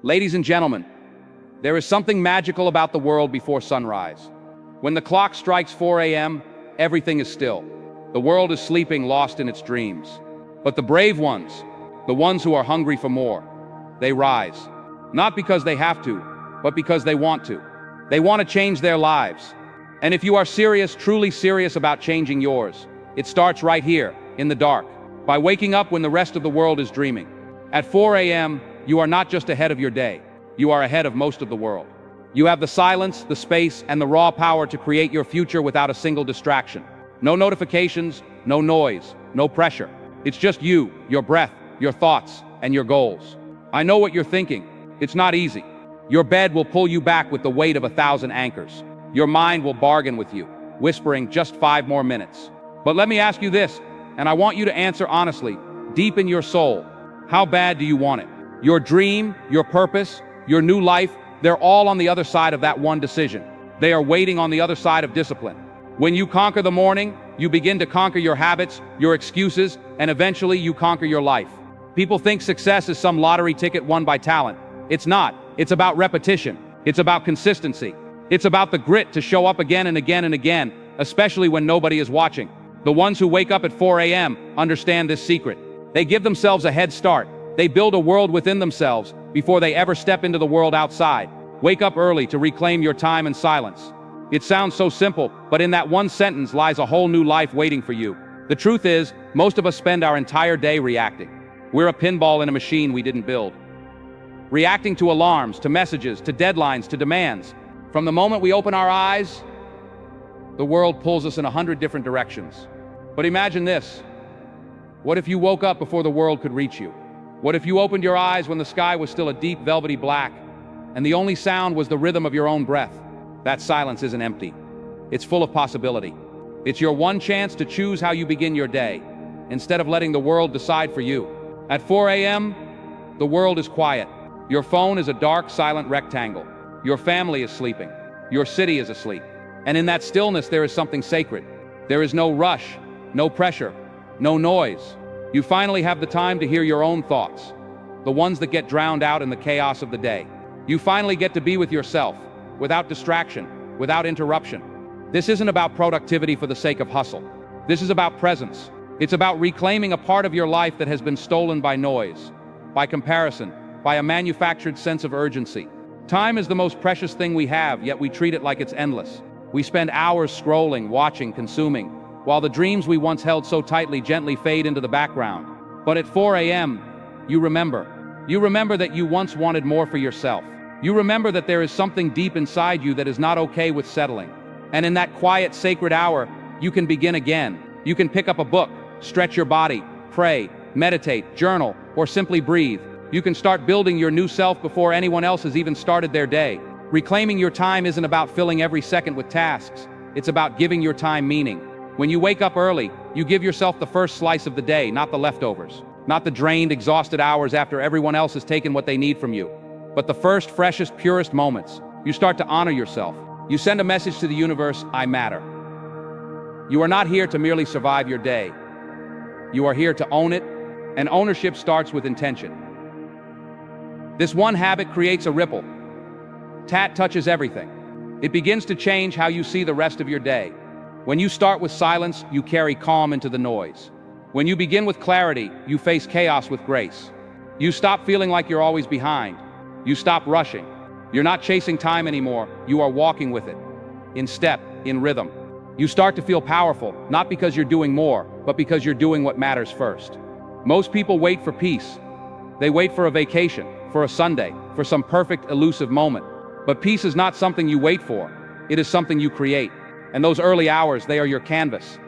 Ladies and gentlemen, there is something magical about the world before sunrise. When the clock strikes 4 a.m., everything is still. The world is sleeping, lost in its dreams. But the brave ones, the ones who are hungry for more, they rise. Not because they have to, but because they want to. They want to change their lives. And if you are serious, truly serious about changing yours, it starts right here, in the dark, by waking up when the rest of the world is dreaming. At 4 a.m., you are not just ahead of your day, you are ahead of most of the world. You have the silence, the space, and the raw power to create your future without a single distraction. No notifications, no noise, no pressure. It's just you, your breath, your thoughts, and your goals. I know what you're thinking. It's not easy. Your bed will pull you back with the weight of 1,000 anchors. Your mind will bargain with you, whispering just 5 more minutes. But let me ask you this, and I want you to answer honestly, deep in your soul. How bad do you want it? Your dream, your purpose, your new life, they're all on the other side of that one decision. They are waiting on the other side of discipline. When you conquer the morning, you begin to conquer your habits, your excuses, and eventually you conquer your life. People think success is some lottery ticket won by talent. It's not. It's about repetition. It's about consistency. It's about the grit to show up again and again and again, especially when nobody is watching. The ones who wake up at 4 a.m. understand this secret. They give themselves a head start. They build a world within themselves before they ever step into the world outside. Wake up early to reclaim your time and silence. It sounds so simple, but in that one sentence lies a whole new life waiting for you. The truth is, most of us spend our entire day reacting. We're a pinball in a machine we didn't build. Reacting to alarms, to messages, to deadlines, to demands. From the moment we open our eyes, the world pulls us in 100 different directions. But imagine this. What if you woke up before the world could reach you? What if you opened your eyes when the sky was still a deep velvety black, and the only sound was the rhythm of your own breath? That silence isn't empty. It's full of possibility. It's your one chance to choose how you begin your day, instead of letting the world decide for you. At 4 a.m., the world is quiet. Your phone is a dark, silent rectangle. Your family is sleeping. Your city is asleep. And in that stillness, there is something sacred. There is no rush, no pressure, no noise. You finally have the time to hear your own thoughts, the ones that get drowned out in the chaos of the day. You finally get to be with yourself, without distraction, without interruption. This isn't about productivity for the sake of hustle. This is about presence. It's about reclaiming a part of your life that has been stolen by noise, by comparison, by a manufactured sense of urgency. Time is the most precious thing we have, yet we treat it like it's endless. We spend hours scrolling, watching, consuming, while the dreams we once held so tightly gently fade into the background. But at 4 a.m., you remember. You remember that you once wanted more for yourself. You remember that there is something deep inside you that is not okay with settling. And in that quiet, sacred hour, you can begin again. You can pick up a book, stretch your body, pray, meditate, journal, or simply breathe. You can start building your new self before anyone else has even started their day. Reclaiming your time isn't about filling every second with tasks. It's about giving your time meaning. When you wake up early, you give yourself the first slice of the day, not the leftovers. Not the drained, exhausted hours after everyone else has taken what they need from you. But the first, freshest, purest moments. You start to honor yourself. You send a message to the universe, I matter. You are not here to merely survive your day. You are here to own it, and ownership starts with intention. This one habit creates a ripple. Tat touches everything. It begins to change how you see the rest of your day. When you start with silence, you carry calm into the noise. When you begin with clarity, you face chaos with grace. You stop feeling like you're always behind. You stop rushing. You're not chasing time anymore, you are walking with it. In step, in rhythm. You start to feel powerful, not because you're doing more, but because you're doing what matters first. Most people wait for peace. They wait for a vacation, for a Sunday, for some perfect, elusive moment. But peace is not something you wait for. It is something you create. And those early hours, they are your canvas.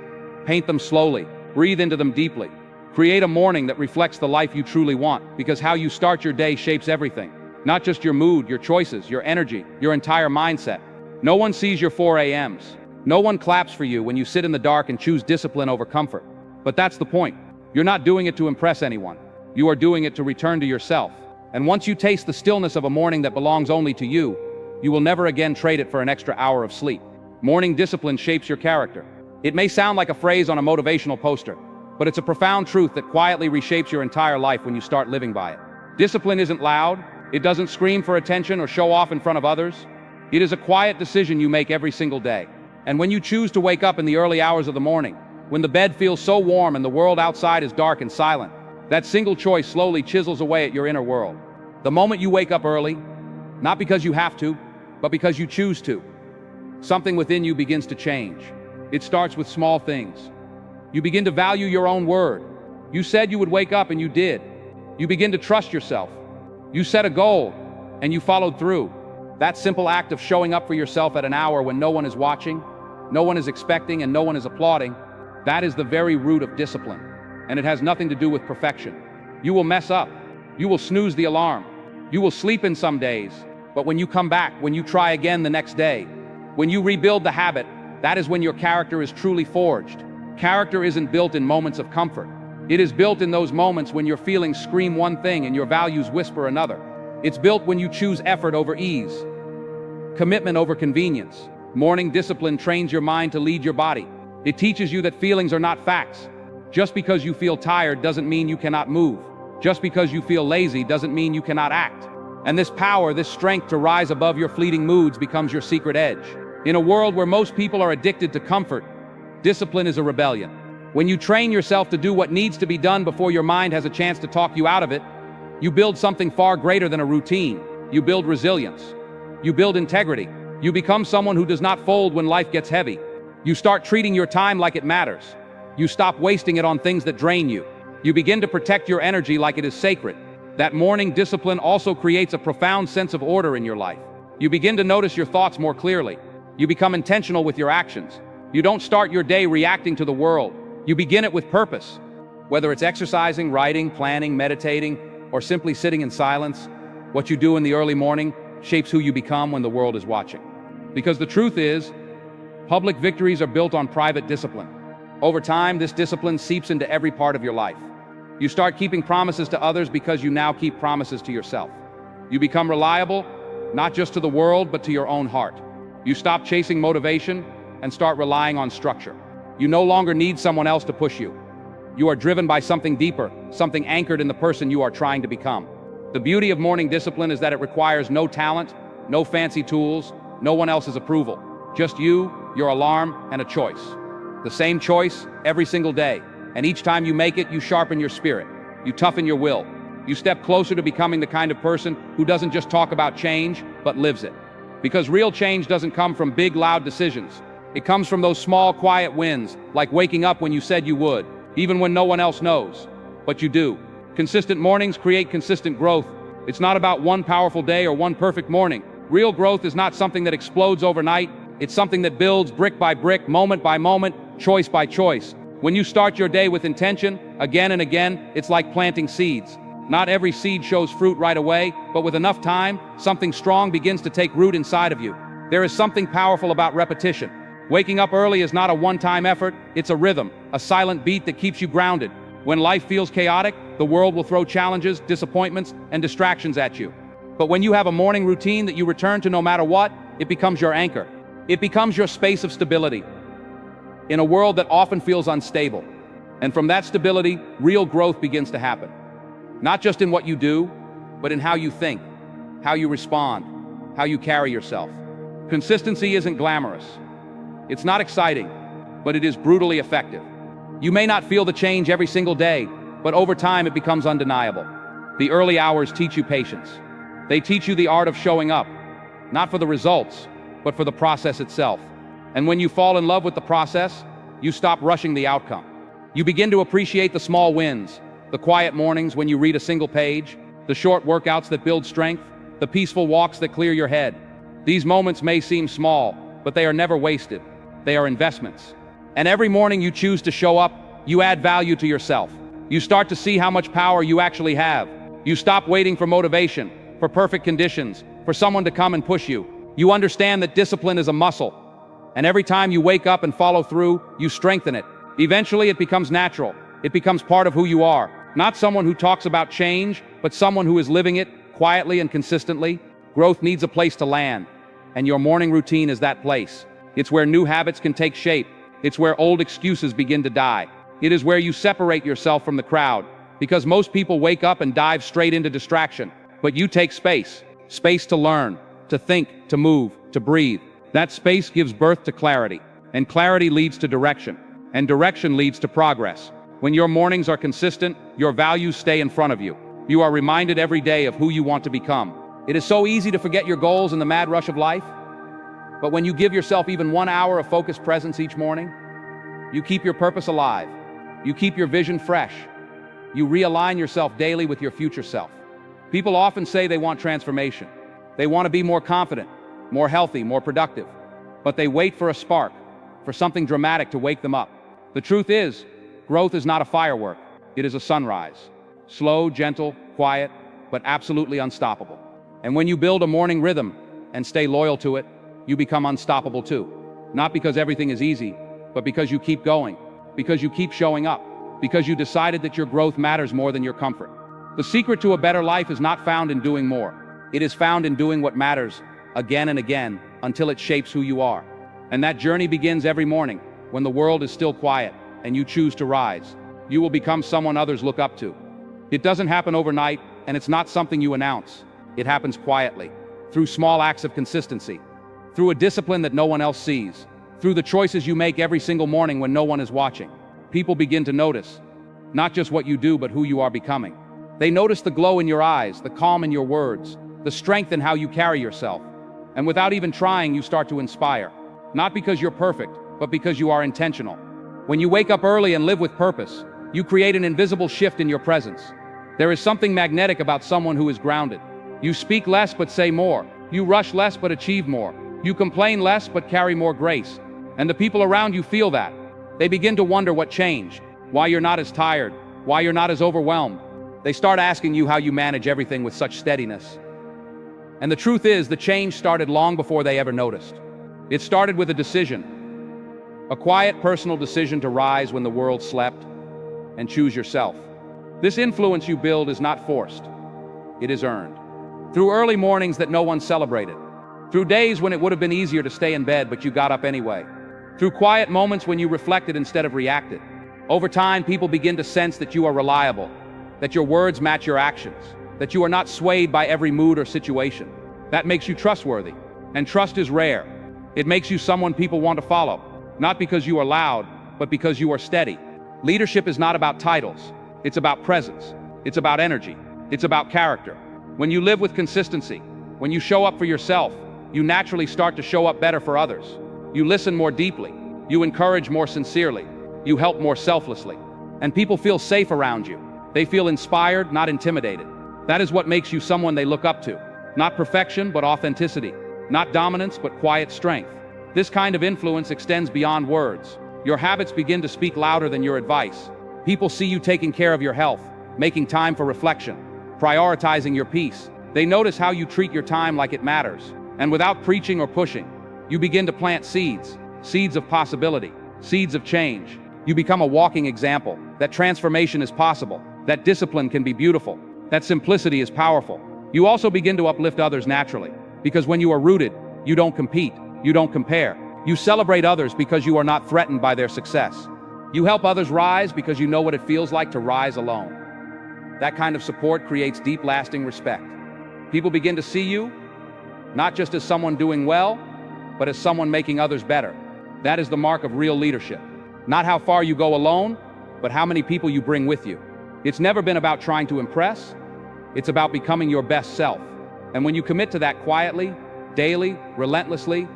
Paint them slowly, breathe into them deeply. Create a morning that reflects the life you truly want, because how you start your day shapes everything. Not just your mood, your choices, your energy, your entire mindset. No one sees your 4 a.m.s. No one claps for you when you sit in the dark and choose discipline over comfort. But that's the point. You're not doing it to impress anyone. You are doing it to return to yourself. And once you taste the stillness of a morning that belongs only to you, you will never again trade it for an extra hour of sleep. Morning discipline shapes your character. It may sound like a phrase on a motivational poster, but it's a profound truth that quietly reshapes your entire life when you start living by it. Discipline isn't loud, It doesn't scream for attention or show off in front of others. It is a quiet decision you make every single day. And when you choose to wake up in the early hours of the morning, when the bed feels so warm and the world outside is dark and silent, that single choice slowly chisels away at your inner world. The moment you wake up early, not because you have to, but because you choose to, something within you begins to change. It starts with small things. You begin to value your own word. You said you would wake up and you did. You begin to trust yourself. You set a goal and you followed through. That simple act of showing up for yourself at an hour when no one is watching, no one is expecting, and no one is applauding, that is the very root of discipline. And it has nothing to do with perfection. You will mess up. You will snooze the alarm. You will sleep in some days. But when you come back, when you try again the next day, when you rebuild the habit, that is when your character is truly forged. Character isn't built in moments of comfort. It is built in those moments when your feelings scream one thing and your values whisper another. It's built when you choose effort over ease, commitment over convenience. Morning discipline trains your mind to lead your body. It teaches you that feelings are not facts. Just because you feel tired doesn't mean you cannot move. Just because you feel lazy doesn't mean you cannot act. And this power, this strength to rise above your fleeting moods becomes your secret edge. In a world where most people are addicted to comfort, discipline is a rebellion. When you train yourself to do what needs to be done before your mind has a chance to talk you out of it, you build something far greater than a routine. You build resilience. You build integrity. You become someone who does not fold when life gets heavy. You start treating your time like it matters. You stop wasting it on things that drain you. You begin to protect your energy like it is sacred. That morning discipline also creates a profound sense of order in your life. You begin to notice your thoughts more clearly. You become intentional with your actions. You don't start your day reacting to the world. You begin it with purpose. Whether it's exercising, writing, planning, meditating, or simply sitting in silence, what you do in the early morning shapes who you become when the world is watching. Because the truth is, public victories are built on private discipline. Over time, this discipline seeps into every part of your life. You start keeping promises to others because you now keep promises to yourself. You become reliable, not just to the world, but to your own heart. You stop chasing motivation and start relying on structure. You no longer need someone else to push you. You are driven by something deeper, something anchored in the person you are trying to become. The beauty of morning discipline is that it requires no talent, no fancy tools, no one else's approval. Just you, your alarm, and a choice. The same choice every single day. And each time you make it, you sharpen your spirit. You toughen your will. You step closer to becoming the kind of person who doesn't just talk about change, but lives it. Because real change doesn't come from big, loud decisions. It comes from those small, quiet wins, like waking up when you said you would, even when no one else knows. But you do. Consistent mornings create consistent growth. It's not about one powerful day or one perfect morning. Real growth is not something that explodes overnight. It's something that builds brick by brick, moment by moment, choice by choice. When you start your day with intention, again and again, it's like planting seeds. Not every seed shows fruit right away, but with enough time, something strong begins to take root inside of you. There is something powerful about repetition. Waking up early is not a one-time effort, it's a rhythm, a silent beat that keeps you grounded. When life feels chaotic, the world will throw challenges, disappointments, and distractions at you. But when you have a morning routine that you return to no matter what, it becomes your anchor. It becomes your space of stability in a world that often feels unstable. And from that stability, real growth begins to happen. Not just in what you do, but in how you think, how you respond, how you carry yourself. Consistency isn't glamorous. It's not exciting, but it is brutally effective. You may not feel the change every single day, but over time it becomes undeniable. The early hours teach you patience. They teach you the art of showing up, not for the results, but for the process itself. And when you fall in love with the process, you stop rushing the outcome. You begin to appreciate the small wins, the quiet mornings when you read a single page, the short workouts that build strength, the peaceful walks that clear your head. These moments may seem small, but they are never wasted. They are investments. And every morning you choose to show up, you add value to yourself. You start to see how much power you actually have. You stop waiting for motivation, for perfect conditions, for someone to come and push you. You understand that discipline is a muscle. And every time you wake up and follow through, you strengthen it. Eventually it becomes natural. It becomes part of who you are. Not someone who talks about change, but someone who is living it quietly and consistently. Growth needs a place to land, and your morning routine is that place. It's where new habits can take shape. It's where old excuses begin to die. It is where you separate yourself from the crowd, because most people wake up and dive straight into distraction. But you take space. Space to learn, to think, to move, to breathe. That space gives birth to clarity. And clarity leads to direction. And direction leads to progress. When your mornings are consistent, your values stay in front of you. You are reminded every day of who you want to become. It is so easy to forget your goals in the mad rush of life. But when you give yourself even 1 hour of focused presence each morning, you keep your purpose alive. You keep your vision fresh. You realign yourself daily with your future self. People often say they want transformation. They want to be more confident, more healthy, more productive. But they wait for a spark, for something dramatic to wake them up. The truth is, growth is not a firework. It is a sunrise. Slow, gentle, quiet, but absolutely unstoppable. And when you build a morning rhythm and stay loyal to it, you become unstoppable too. Not because everything is easy, but because you keep going, because you keep showing up, because you decided that your growth matters more than your comfort. The secret to a better life is not found in doing more. It is found in doing what matters again and again until it shapes who you are. And that journey begins every morning when the world is still quiet and you choose to rise. You will become someone others look up to. It doesn't happen overnight, and it's not something you announce. It happens quietly, through small acts of consistency, through a discipline that no one else sees, through the choices you make every single morning when no one is watching. People begin to notice, not just what you do, but who you are becoming. They notice the glow in your eyes, the calm in your words, the strength in how you carry yourself. And without even trying, you start to inspire. Not because you're perfect, but because you are intentional. When you wake up early and live with purpose, you create an invisible shift in your presence. There is something magnetic about someone who is grounded. You speak less but say more. You rush less but achieve more. You complain less but carry more grace. And the people around you feel that. They begin to wonder what changed, why you're not as tired, why you're not as overwhelmed. They start asking you how you manage everything with such steadiness. And the truth is, the change started long before they ever noticed. It started with a decision. A quiet, personal decision to rise when the world slept and choose yourself. This influence you build is not forced. It is earned. Through early mornings that no one celebrated. Through days when it would have been easier to stay in bed, but you got up anyway. Through quiet moments when you reflected instead of reacted. Over time, people begin to sense that you are reliable, that your words match your actions, that you are not swayed by every mood or situation. That makes you trustworthy. And trust is rare. It makes you someone people want to follow, not because you are loud, but because you are steady. Leadership is not about titles. It's about presence. It's about energy. It's about character. When you live with consistency, when you show up for yourself, you naturally start to show up better for others. You listen more deeply. You encourage more sincerely. You help more selflessly. And people feel safe around you. They feel inspired, not intimidated. That is what makes you someone they look up to. Not perfection, but authenticity. Not dominance, but quiet strength. This kind of influence extends beyond words. Your habits begin to speak louder than your advice. People see you taking care of your health, making time for reflection, prioritizing your peace. They notice how you treat your time like it matters. And without preaching or pushing, you begin to plant seeds, seeds of possibility, seeds of change. You become a walking example that transformation is possible, that discipline can be beautiful, that simplicity is powerful. You also begin to uplift others naturally, because when you are rooted, you don't compete, you don't compare. You celebrate others because you are not threatened by their success. You help others rise because you know what it feels like to rise alone. That kind of support creates deep, lasting respect. People begin to see you, not just as someone doing well, but as someone making others better. That is the mark of real leadership. Not how far you go alone, but how many people you bring with you. It's never been about trying to impress. It's about becoming your best self. And when you commit to that quietly, daily, relentlessly,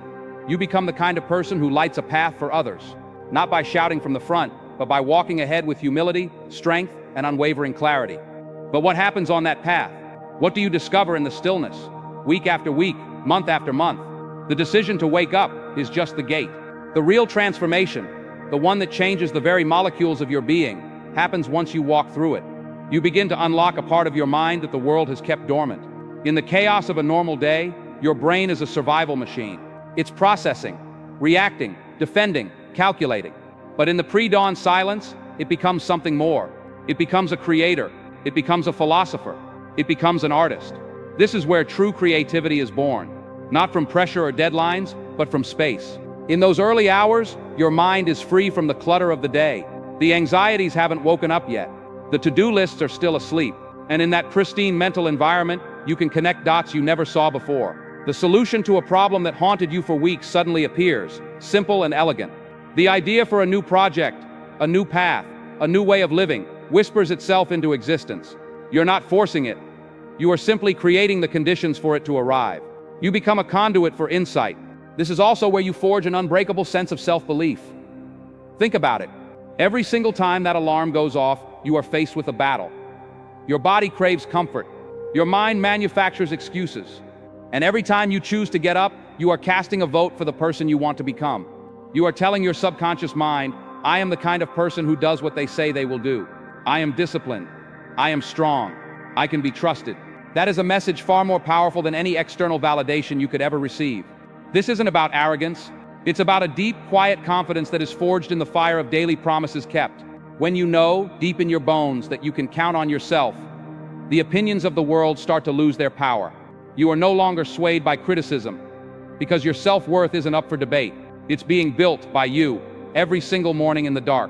you become the kind of person who lights a path for others, not by shouting from the front, but by walking ahead with humility, strength, and unwavering clarity. But what happens on that path? What do you discover in the stillness? Week after week, month after month. The decision to wake up is just the gate. The real transformation, the one that changes the very molecules of your being, happens once you walk through it. You begin to unlock a part of your mind that the world has kept dormant. In the chaos of a normal day, your brain is a survival machine. It's processing, reacting, defending, calculating. But in the pre-dawn silence, it becomes something more. It becomes a creator. It becomes a philosopher. It becomes an artist. This is where true creativity is born. Not from pressure or deadlines, but from space. In those early hours, your mind is free from the clutter of the day. The anxieties haven't woken up yet. The to-do lists are still asleep. And in that pristine mental environment, you can connect dots you never saw before. The solution to a problem that haunted you for weeks suddenly appears, simple and elegant. The idea for a new project, a new path, a new way of living, whispers itself into existence. You're not forcing it. You are simply creating the conditions for it to arrive. You become a conduit for insight. This is also where you forge an unbreakable sense of self-belief. Think about it. Every single time that alarm goes off, you are faced with a battle. Your body craves comfort. Your mind manufactures excuses. And every time you choose to get up, you are casting a vote for the person you want to become. You are telling your subconscious mind, I am the kind of person who does what they say they will do. I am disciplined. I am strong. I can be trusted. That is a message far more powerful than any external validation you could ever receive. This isn't about arrogance. It's about a deep, quiet confidence that is forged in the fire of daily promises kept. When you know, deep in your bones, that you can count on yourself, the opinions of the world start to lose their power. You are no longer swayed by criticism, because your self-worth isn't up for debate. It's being built by you, every single morning in the dark.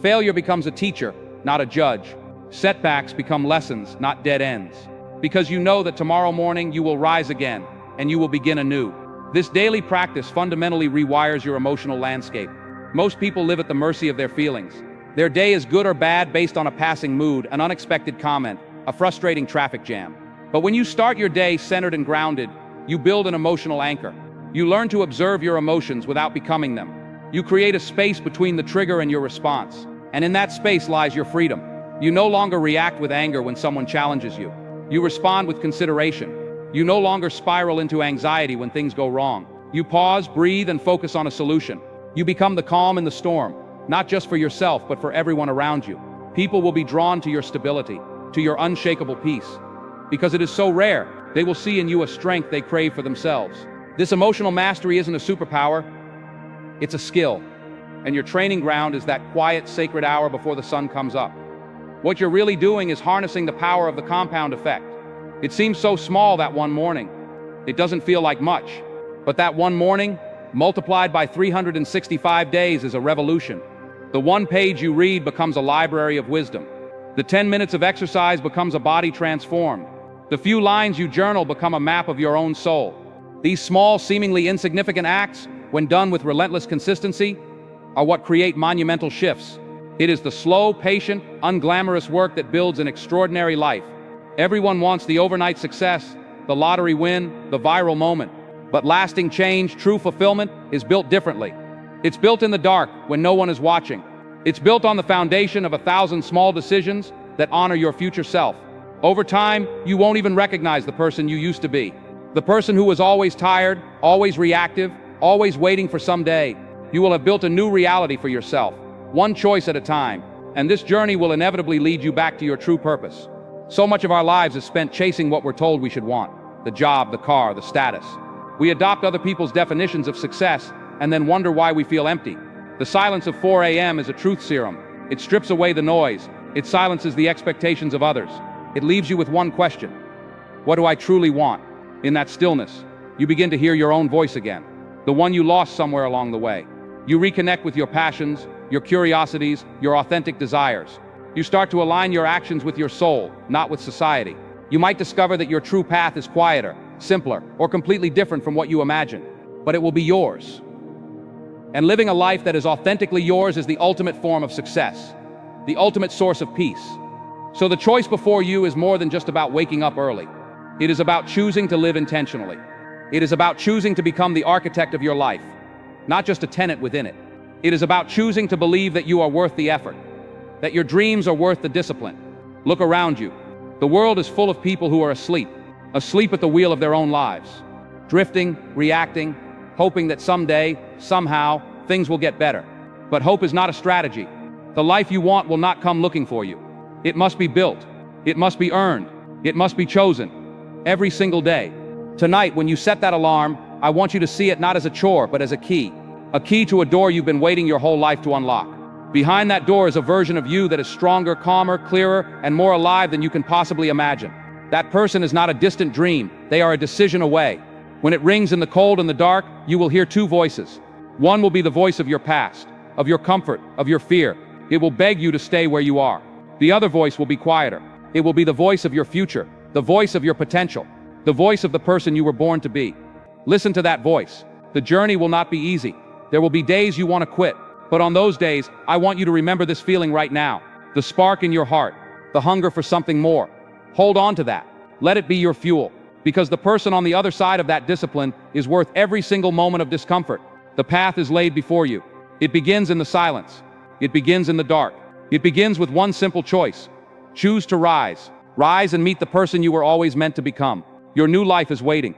Failure becomes a teacher, not a judge. Setbacks become lessons, not dead ends. Because you know that tomorrow morning you will rise again, and you will begin anew. This daily practice fundamentally rewires your emotional landscape. Most people live at the mercy of their feelings. Their day is good or bad based on a passing mood, an unexpected comment, a frustrating traffic jam. But when you start your day centered and grounded, you build an emotional anchor. You learn to observe your emotions without becoming them. You create a space between the trigger and your response. And in that space lies your freedom. You no longer react with anger when someone challenges you. You respond with consideration. You no longer spiral into anxiety when things go wrong. You pause, breathe, and focus on a solution. You become the calm in the storm, not just for yourself, but for everyone around you. People will be drawn to your stability, to your unshakable peace. Because it is so rare, they will see in you a strength they crave for themselves. This emotional mastery isn't a superpower, it's a skill. And your training ground is that quiet, sacred hour before the sun comes up. What you're really doing is harnessing the power of the compound effect. It seems so small that one morning. It doesn't feel like much. But that one morning, multiplied by 365 days, is a revolution. The one page you read becomes a library of wisdom. The 10 minutes of exercise becomes a body transformed. The few lines you journal become a map of your own soul. These small, seemingly insignificant acts, when done with relentless consistency, are what create monumental shifts. It is the slow, patient, unglamorous work that builds an extraordinary life. Everyone wants the overnight success, the lottery win, the viral moment. But lasting change, true fulfillment, is built differently. It's built in the dark when no one is watching. It's built on the foundation of 1,000 small decisions that honor your future self. Over time, you won't even recognize the person you used to be. The person who was always tired, always reactive, always waiting for someday. You will have built a new reality for yourself, one choice at a time, and this journey will inevitably lead you back to your true purpose. So much of our lives is spent chasing what we're told we should want: the job, the car, the status. We adopt other people's definitions of success and then wonder why we feel empty. The silence of 4 a.m. is a truth serum. It strips away the noise. It silences the expectations of others. It leaves you with one question: what do I truly want? In that stillness, you begin to hear your own voice again, the one you lost somewhere along the way. You reconnect with your passions, your curiosities, your authentic desires. You start to align your actions with your soul, not with society. You might discover that your true path is quieter, simpler, or completely different from what you imagine, but it will be yours. And living a life that is authentically yours is the ultimate form of success, the ultimate source of peace. So the choice before you is more than just about waking up early. It is about choosing to live intentionally. It is about choosing to become the architect of your life, not just a tenant within it. It is about choosing to believe that you are worth the effort, that your dreams are worth the discipline. Look around you. The world is full of people who are asleep at the wheel of their own lives, drifting, reacting, hoping that someday, somehow, things will get better. But hope is not a strategy. The life you want will not come looking for you. It must be built. It must be earned. It must be chosen. Every single day. Tonight, when you set that alarm, I want you to see it not as a chore, but as a key to a door you've been waiting your whole life to unlock. Behind that door is a version of you that is stronger, calmer, clearer, and more alive than you can possibly imagine. That person is not a distant dream. They are a decision away. When it rings in the cold and the dark, you will hear two voices. One will be the voice of your past, of your comfort, of your fear. It will beg you to stay where you are. The other voice will be quieter. It will be the voice of your future, the voice of your potential. the voice of the person you were born to be. Listen to that voice. The journey will not be easy. There will be days you want to quit, but on those days, I want you to remember this feeling right now. The spark in your heart, the hunger for something more. Hold on to that. Let it be your fuel, because the person on the other side of that discipline is worth every single moment of discomfort. The path is laid before you. It begins in the silence. It begins in the dark. It begins with one simple choice. Choose to rise. Rise and meet the person you were always meant to become. Your new life is waiting.